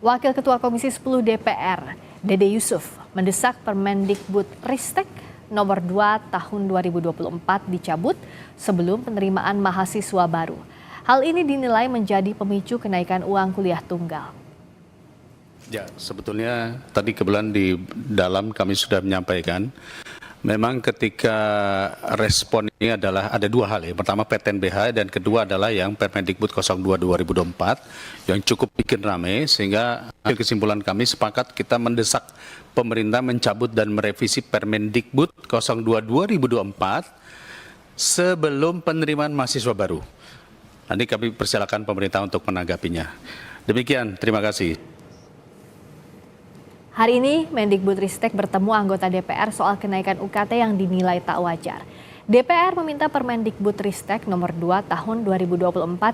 Wakil Ketua Komisi 10 DPR, Dede Yusuf, mendesak Permendikbudristek nomor 2 tahun 2024 dicabut sebelum penerimaan mahasiswa baru. Hal ini dinilai menjadi pemicu kenaikan uang kuliah tunggal. Ya, sebetulnya tadi kebetulan di dalam kami sudah menyampaikan, memang ketika respon ini adalah ada dua hal ya. Pertama PTNBH dan kedua adalah yang Permendikbud 02 2024 yang cukup bikin ramai, sehingga hasil kesimpulan kami sepakat kita mendesak pemerintah mencabut dan merevisi Permendikbud 02 2024 sebelum penerimaan mahasiswa baru. Nanti kami persilakan pemerintah untuk menanggapinya. Demikian, terima kasih. Hari ini Mendikbudristek bertemu anggota DPR soal kenaikan UKT yang dinilai tak wajar. DPR meminta Permendikbudristek nomor 2 tahun 2024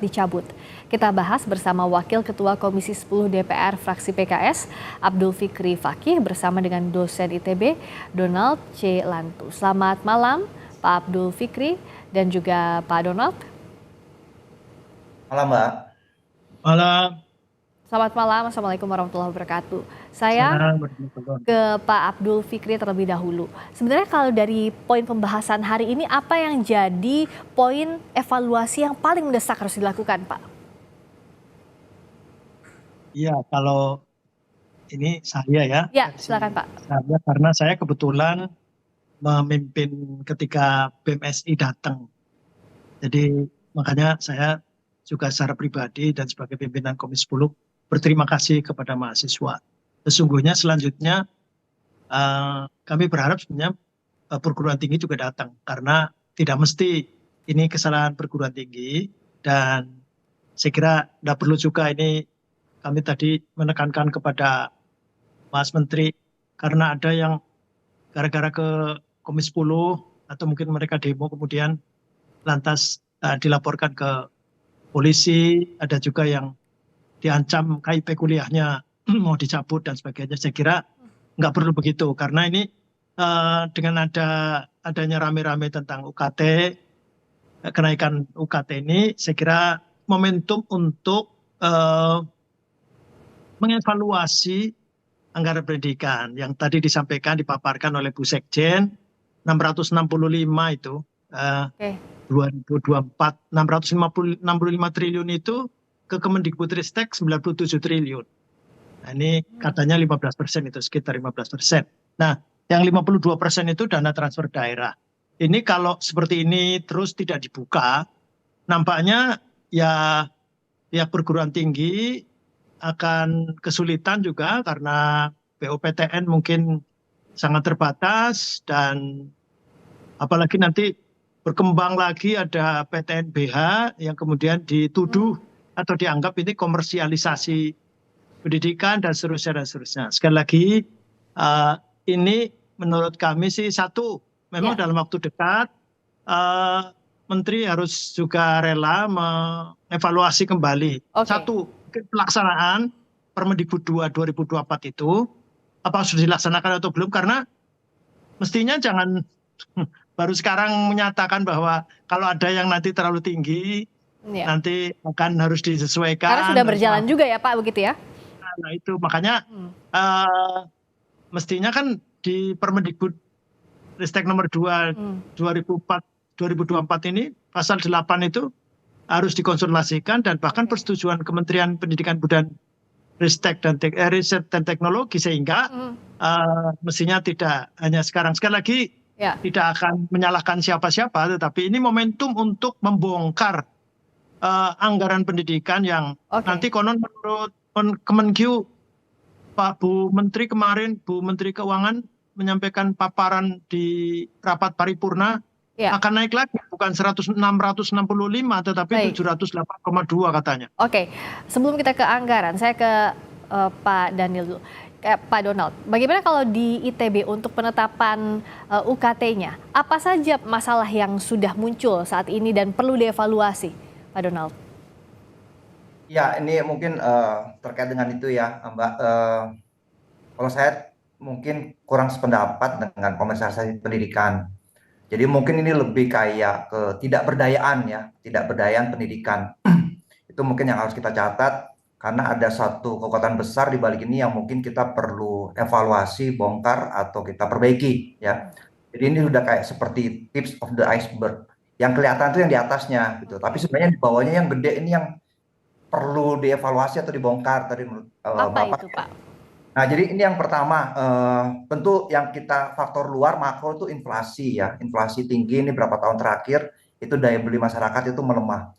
dicabut. Kita bahas bersama Wakil Ketua Komisi 10 DPR fraksi PKS, Abdul Fikri Fakih, bersama dengan dosen ITB, Donald C. Lantu. Selamat malam Pak Abdul Fikri dan juga Pak Donald. Malam, Mbak. Malam. Selamat malam, Assalamualaikum warahmatullahi wabarakatuh. Saya ke Pak Abdul Fikri terlebih dahulu. Sebenarnya kalau dari poin pembahasan hari ini, apa yang jadi poin evaluasi yang paling mendesak harus dilakukan, Pak? Iya, kalau ini saya ya. Ya, silakan Pak. Saya, karena saya kebetulan memimpin ketika BMSI datang. Jadi makanya saya juga secara pribadi dan sebagai pimpinan Komisi 10 berterima kasih kepada mahasiswa. Sesungguhnya selanjutnya kami berharap sebenarnya perguruan tinggi juga datang, karena tidak mesti ini kesalahan perguruan tinggi, dan saya kira tidak perlu juga ini kami tadi menekankan kepada Mas Menteri, karena ada yang gara-gara ke Komisi 10 atau mungkin mereka demo kemudian lantas dilaporkan ke polisi, ada juga yang diancam KIP kuliahnya mau dicabut dan sebagainya. Saya kira nggak perlu begitu, karena ini dengan adanya rame-rame tentang UKT, kenaikan UKT ini, saya kira momentum untuk mengevaluasi anggaran pendidikan yang tadi disampaikan, dipaparkan oleh Bu Sekjen, 665 itu 2024, 655 triliun itu ke Kemendikbudristek 97 triliun. Nah, ini katanya 15%, itu sekitar 15%. Nah, yang 52% itu dana transfer daerah. Ini kalau seperti ini terus tidak dibuka, nampaknya ya perguruan tinggi akan kesulitan juga, karena BOPTN mungkin sangat terbatas, dan apalagi nanti berkembang lagi ada PTNBH yang kemudian dituduh atau dianggap ini komersialisasi pendidikan dan seterusnya dan seterusnya. Sekali lagi ini menurut kami sih, satu, memang dalam waktu dekat Menteri harus juga rela mengevaluasi kembali. Satu, pelaksanaan Permendikbud 2 2024 itu apa sudah dilaksanakan atau belum, karena mestinya jangan baru sekarang menyatakan bahwa kalau ada yang nanti terlalu tinggi nanti akan harus disesuaikan. Karena sudah berjalan juga ya Pak, begitu ya? Nah itu makanya mestinya kan di Permendikbud Ristek nomor 2 2024 ini pasal 8 itu harus dikonsultasikan, dan bahkan persetujuan Kementerian Pendidikan Budaya Riset dan Teknologi, sehingga mestinya tidak hanya sekarang. Sekali lagi tidak akan menyalahkan siapa-siapa, tetapi ini momentum untuk membongkar anggaran pendidikan yang nanti konon menurut Kemenkyu, Pak Bu Menteri kemarin, Bu Menteri Keuangan menyampaikan paparan di rapat paripurna akan naik lagi, bukan 665 tetapi 708,2 katanya. Oke, sebelum kita ke anggaran, saya ke Pak Daniel dulu. Pak Donald, bagaimana kalau di ITB untuk penetapan UKT-nya? Apa saja masalah yang sudah muncul saat ini dan perlu dievaluasi, Pak Donald? Ya, ini mungkin terkait dengan itu ya, Mbak. Kalau saya mungkin kurang sependapat dengan komersialisasi pendidikan. Jadi mungkin ini lebih kayak ketidakberdayaan ya, ketidakberdayaan pendidikan. Itu mungkin yang harus kita catat. karena ada satu kekuatan besar di balik ini yang mungkin kita perlu evaluasi, bongkar, atau kita perbaiki ya. Jadi ini udah kayak seperti tips of the iceberg. Yang kelihatan itu yang di atasnya gitu. Tapi sebenarnya di bawahnya yang gede ini yang perlu dievaluasi atau dibongkar tadi menurut Apa Bapak. itu, Pak? Nah, jadi ini yang pertama, tentu yang kita faktor luar makro itu inflasi ya. Inflasi tinggi ini berapa tahun terakhir itu daya beli masyarakat itu melemah.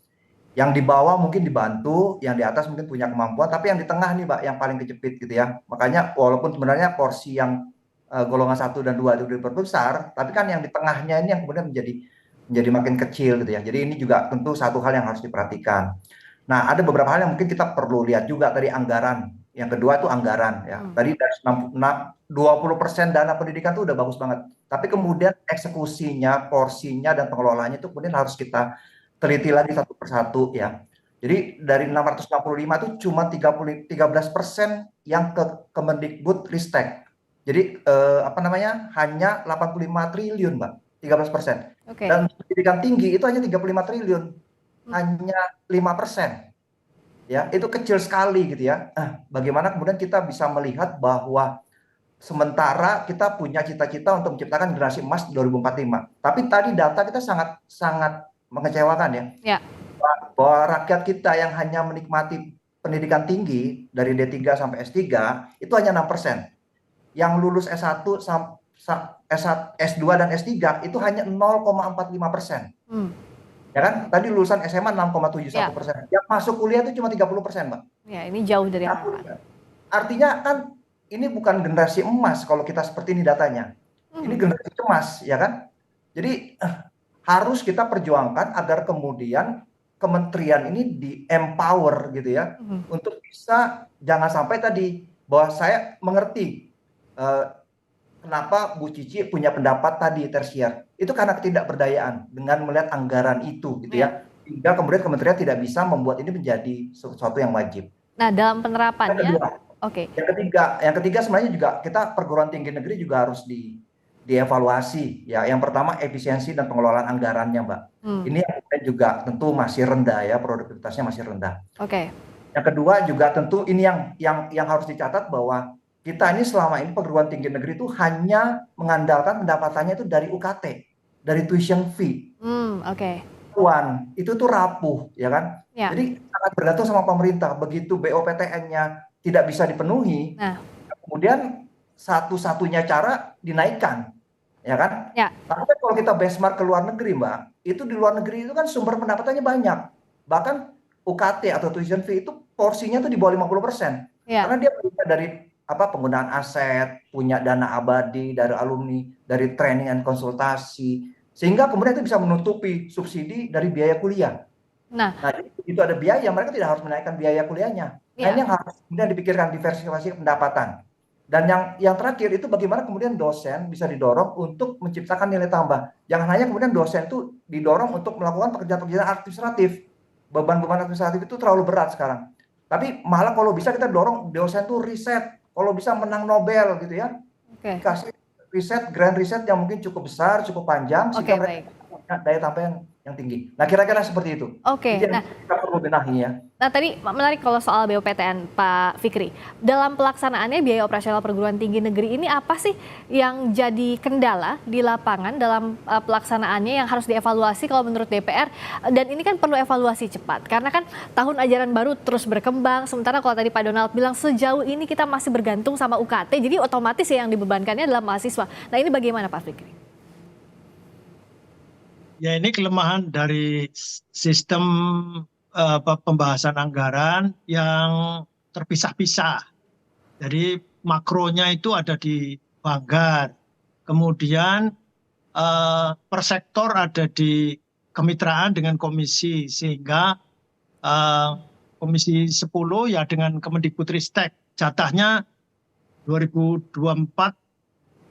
Yang di bawah mungkin dibantu, yang di atas mungkin punya kemampuan, tapi yang di tengah nih Pak yang paling kejepit gitu ya. Makanya walaupun sebenarnya porsi yang golongan 1 dan 2 itu diperbesar, tapi kan yang di tengahnya ini yang kemudian menjadi makin kecil gitu ya. Jadi ini juga tentu satu hal yang harus diperhatikan. Nah, ada beberapa hal yang mungkin kita perlu lihat juga tadi anggaran. Yang kedua itu anggaran ya. Tadi dari 20% dana pendidikan itu udah bagus banget. Tapi kemudian eksekusinya, porsinya dan pengelolaannya itu kemudian harus kita teliti lagi satu persatu ya. Jadi dari 665 itu cuma 13% yang ke Kemendikbud Ristek. Jadi hanya 85 triliun, Mbak. 13%. Oke. Dan pendidikan tinggi itu hanya 35 triliun. Hanya 5%. Ya, itu kecil sekali gitu ya. Bagaimana kemudian kita bisa melihat bahwa sementara kita punya cita-cita untuk menciptakan generasi emas 2045. Tapi tadi data kita sangat mengecewakan ya. Ya. Bahwa rakyat kita yang hanya menikmati pendidikan tinggi dari D3 sampai S3 itu hanya 6%. Yang lulus S1 S2 dan S3 itu hanya 0,45%. Ya kan? Tadi lulusan SMA 6,71%. Yang masuk kuliah itu cuma 30%, Mbak. Ya, ini jauh dari harapan. Artinya kan ini bukan generasi emas kalau kita seperti ini datanya. Ini generasi cemas, ya kan? Jadi harus kita perjuangkan agar kemudian kementerian ini di-empower gitu ya, untuk bisa jangan sampai tadi bahwa saya mengerti kenapa Bu Cici punya pendapat tadi tersier. Itu karena ketidakberdayaan dengan melihat anggaran itu gitu ya. Hingga kemudian kementerian tidak bisa membuat ini menjadi sesuatu yang wajib. Nah, dalam penerapannya, oke. Yang ketiga sebenarnya juga kita perguruan tinggi negeri juga harus dievaluasi ya. Yang pertama efisiensi dan pengelolaan anggarannya, Mbak. Ini yang juga tentu masih rendah ya, produktivitasnya masih rendah. Oke. Yang kedua juga tentu ini yang harus dicatat bahwa kita ini selama ini perguruan tinggi negeri itu hanya mengandalkan pendapatannya itu dari UKT, dari tuition fee. Oke. Itu tuh rapuh, ya kan? Ya. Jadi sangat bergantung sama pemerintah. Begitu BOPTN-nya tidak bisa dipenuhi, kemudian satu-satunya cara dinaikkan, ya kan? Ya. Tapi kan kalau kita benchmark ke luar negeri, Mbak, itu di luar negeri itu kan sumber pendapatannya banyak. Bahkan UKT atau tuition fee itu porsinya tuh di bawah 50%. Ya. Karena dia punya dari penggunaan aset, punya dana abadi dari alumni, dari training and konsultasi, sehingga kemudian itu bisa menutupi subsidi dari biaya kuliah. Nah, itu ada biaya, mereka tidak harus menaikkan biaya kuliahnya. Nah, ini yang harus kemudian dipikirkan diversifikasi pendapatan. Dan yang terakhir itu bagaimana kemudian dosen bisa didorong untuk menciptakan nilai tambah. Jangan hanya kemudian dosen itu didorong untuk melakukan pekerjaan-pekerjaan administratif. Beban-beban administratif itu terlalu berat sekarang. Tapi malah kalau bisa kita dorong dosen itu riset. Kalau bisa menang Nobel gitu ya. Kasih riset, grand riset yang mungkin cukup besar, cukup panjang, sehingga mereka punya daya tambah yang tinggi. Nah, kira-kira seperti itu. Jadi kita perlu benahi ya. Nah, tadi menarik kalau soal BOPTN, Pak Fikri. Dalam pelaksanaannya biaya operasional perguruan tinggi negeri ini apa sih yang jadi kendala di lapangan dalam pelaksanaannya yang harus dievaluasi kalau menurut DPR? Dan ini kan perlu evaluasi cepat karena kan tahun ajaran baru terus berkembang. Sementara kalau tadi Pak Donald bilang sejauh ini kita masih bergantung sama UKT, jadi otomatis yang dibebankannya adalah mahasiswa. Nah, ini bagaimana Pak Fikri? Ya, ini kelemahan dari sistem pembahasan anggaran yang terpisah-pisah. Jadi makronya itu ada di Banggar, kemudian per sektor ada di kemitraan dengan komisi, sehingga komisi 10 ya dengan Kemendikbudristek jatahnya 2024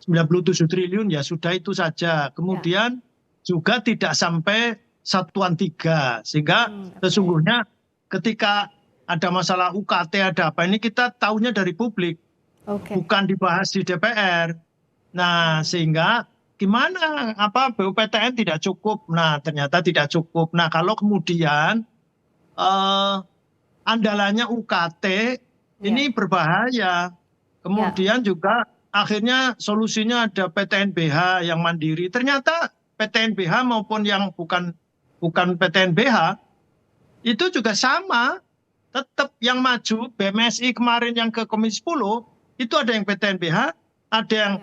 97 triliun ya sudah itu saja. Kemudian juga tidak sampai satuan 3, sehingga sesungguhnya ketika ada masalah UKT ada apa ini kita tahunya dari publik, bukan dibahas di DPR. Nah, sehingga gimana BUPTN tidak cukup. Nah, ternyata tidak cukup. Nah, kalau kemudian andalannya UKT ini berbahaya. Kemudian juga akhirnya solusinya ada PTNBH yang mandiri. Ternyata PTNBH maupun yang bukan PTNBH itu juga sama. Tetap yang maju BMSI kemarin yang ke Komisi 10 itu ada yang PTNBH, ada yang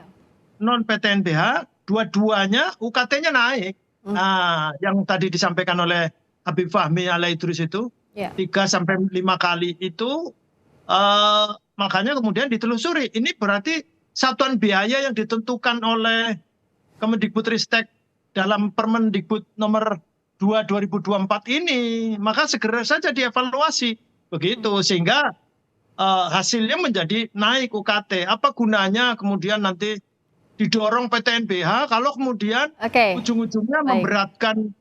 non PTNBH, dua-duanya UKT-nya naik. Nah, yang tadi disampaikan oleh Habib Fahmi Alaidrus itu 3-5 kali itu makanya kemudian ditelusuri. Ini berarti satuan biaya yang ditentukan oleh Kemendikbudristek dalam Permendikbud nomor 2 2024 ini, maka segera saja dievaluasi begitu sehingga hasilnya menjadi naik UKT. Apa gunanya kemudian nanti didorong PTNBH kalau kemudian ujung-ujungnya memberatkan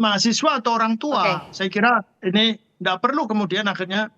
mahasiswa atau orang tua. Saya kira ini tidak perlu kemudian akhirnya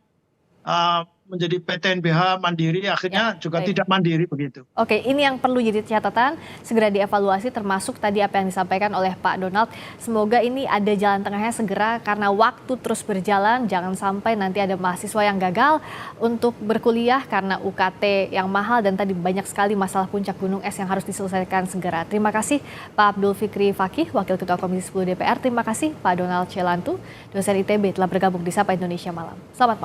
menjadi PTNBH mandiri akhirnya juga tidak mandiri begitu. Oke, ini yang perlu jadi catatan, segera dievaluasi termasuk tadi apa yang disampaikan oleh Pak Donald. Semoga ini ada jalan tengahnya segera karena waktu terus berjalan, jangan sampai nanti ada mahasiswa yang gagal untuk berkuliah karena UKT yang mahal dan tadi banyak sekali masalah puncak gunung es yang harus diselesaikan segera. Terima kasih Pak Abdul Fikri Fakih, Wakil Ketua Komisi 10 DPR. Terima kasih Pak Donald Celantu, dosen ITB telah bergabung di Sapa Indonesia Malam. Selamat malam.